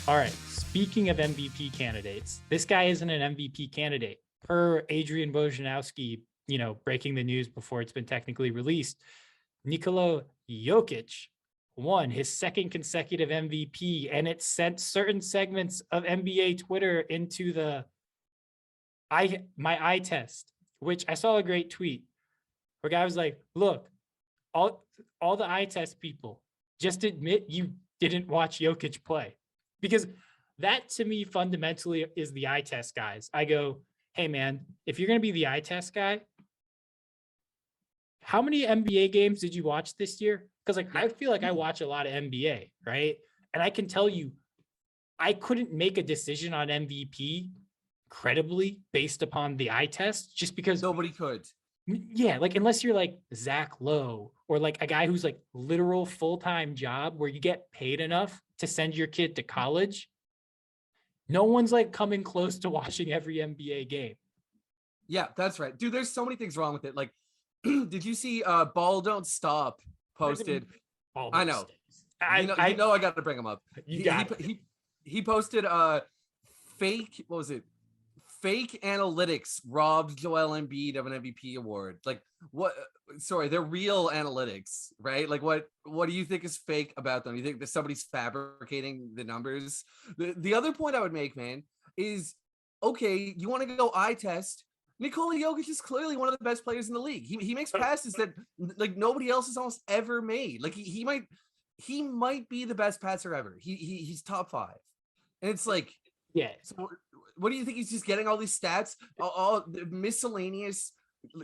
All right. Speaking of MVP candidates, this guy isn't an MVP candidate. Per Adrian Wojnarowski, breaking the news before it's been technically released, Nikola Jokic won his second consecutive MVP, and it sent certain segments of NBA Twitter into my eye test, which I saw a great tweet where a guy was like, look, all the eye test people, just admit you didn't watch Jokic play. Because that to me fundamentally is the eye test guys. I go, hey man, if you're going to be the eye test guy, how many NBA games did you watch this year? Because I feel like I watch a lot of NBA, right? And I can tell you, I couldn't make a decision on MVP credibly based upon the eye test, just because nobody could. Yeah, unless you're like Zach Lowe or like a guy who's like literal full-time job where you get paid enough to send your kid to college, no one's like coming close to watching every NBA game. Yeah, that's right. Dude, there's so many things wrong with it. Like, did you see Ball Don't Stop posted? I know. I got to bring him up. He posted fake, what was it? Fake analytics robbed Joel Embiid of an MVP award. Like, what? Sorry, they're real analytics, right? Like, what do you think is fake about them? You think that somebody's fabricating the numbers? The other point I would make, man, is okay, you want to go eye test. Nikola Jokic is clearly one of the best players in the league. He makes passes that like nobody else has almost ever made. Like he might be the best passer ever. He's top 5. And it's like, yeah. So what do you think? He's just getting all these stats, all miscellaneous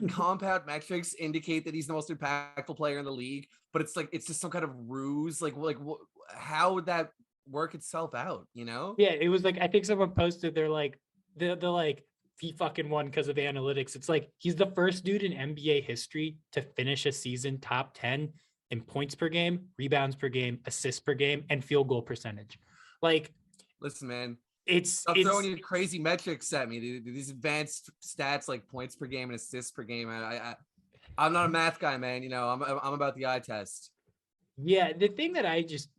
compound metrics indicate that he's the most impactful player in the league, but it's like it's just some kind of ruse. Like how would that work itself out? Yeah, it was like I think someone posted they're like he fucking won because of analytics. It's like he's the first dude in NBA history to finish a season top 10 in points per game, rebounds per game, assists per game, and field goal percentage. Like, listen, man. Stop throwing you crazy metrics at me. These advanced stats like points per game and assists per game. I'm not a math guy, man. I'm about the eye test. Yeah, the thing that I just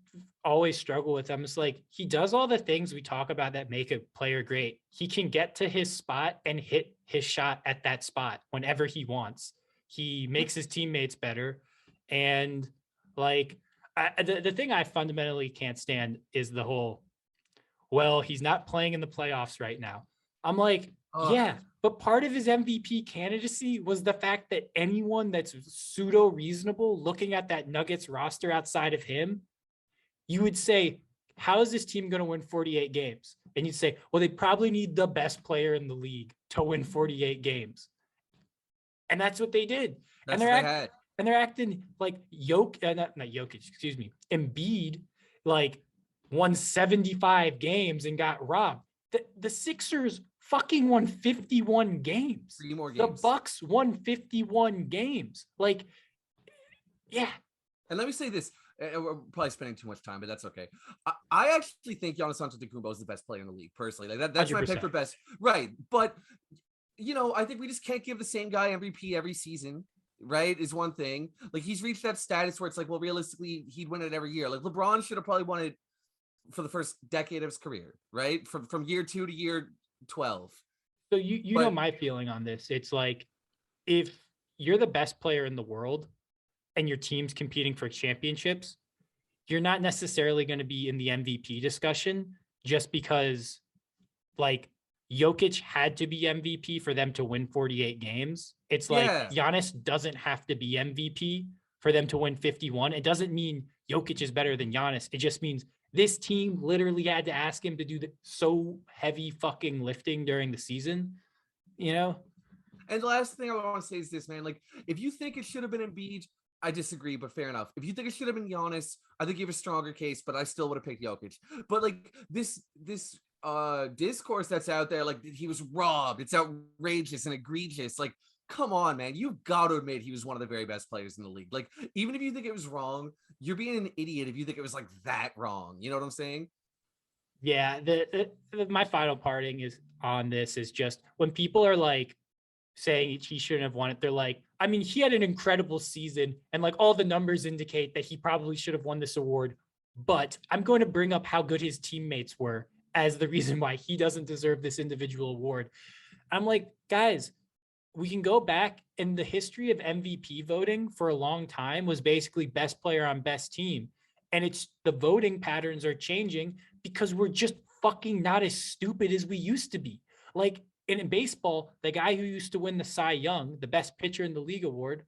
always struggle with, I'm just like, he does all the things we talk about that make a player great. He can get to his spot and hit his shot at that spot whenever he wants. He makes his teammates better. And like, the thing I fundamentally can't stand is the whole, well, he's not playing in the playoffs right now. I'm like, yeah, but part of his MVP candidacy was the fact that anyone that's pseudo reasonable looking at that Nuggets roster outside of him, you would say, how is this team going to win 48 games? And you'd say, well, they probably need the best player in the league to win 48 games. And that's what they did. That's what they had. And they're acting like not Jokic, excuse me, Embiid, like won 75 games and got robbed. The Sixers fucking won 51 games. 3 more games. The Bucks won 51 games. Like, yeah. And let me say this. We're probably spending too much time, but that's okay. I actually think Giannis Antetokounmpo is the best player in the league, personally. Like that's 100%. My pick for best. Right. But, I think we just can't give the same guy MVP every season. Right, is one thing. Like he's reached that status where it's like, well, realistically, he'd win it every year. Like LeBron should have probably won it for the first decade of his career, right? From year 2 to year 12. So you know my feeling on this. It's like if you're the best player in the world and your team's competing for championships, you're not necessarily going to be in the MVP discussion just because like Jokic had to be MVP for them to win 48 games. It's like Giannis doesn't have to be MVP for them to win 51. It doesn't mean Jokic is better than Giannis. It just means this team literally had to ask him to do so heavy fucking lifting during the season, And the last thing I want to say is this, man. Like, if you think it should have been Embiid, I disagree, but fair enough. If you think it should have been Giannis, I think you have a stronger case, but I still would have picked Jokic. But like this discourse that's out there, like he was robbed, it's outrageous and egregious. Like, come on, man, you've got to admit he was one of the very best players in the league. Like, even if you think it was wrong, you're being an idiot if you think it was like that wrong. You know what I'm saying? Yeah, my final parting is on this is just when people are like saying he shouldn't have won it, they're like, I mean, he had an incredible season and like all the numbers indicate that he probably should have won this award But I'm going to bring up how good his teammates were as the reason why he doesn't deserve this individual award. I'm like, guys, we can go back, in the history of MVP voting for a long time was basically best player on best team. And it's the voting patterns are changing because we're just fucking not as stupid as we used to be. Like in baseball, the guy who used to win the Cy Young, the best pitcher in the league award,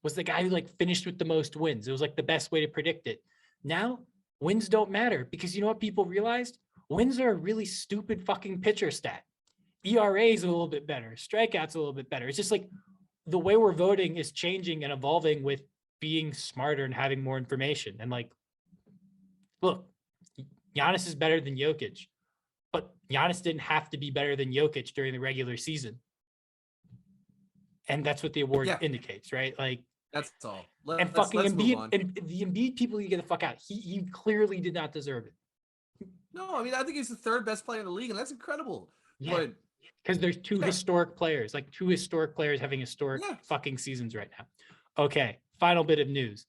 was the guy who like finished with the most wins. It was like the best way to predict it. Now, wins don't matter because you know what people realized? Wins are a really stupid fucking pitcher stat. ERA is a little bit better. Strikeouts a little bit better. It's just like the way we're voting is changing and evolving with being smarter and having more information. And like, look, Giannis is better than Jokic, but Giannis didn't have to be better than Jokic during the regular season. And that's what the award indicates, right? Like, that's all. Let's Embiid, and the Embiid people, you get the fuck out. He clearly did not deserve it. No, I mean, I think he's the third best player in the league, and that's incredible. Yeah. But because there's two historic players, like two historic players having historic fucking seasons right now. Okay, final bit of news.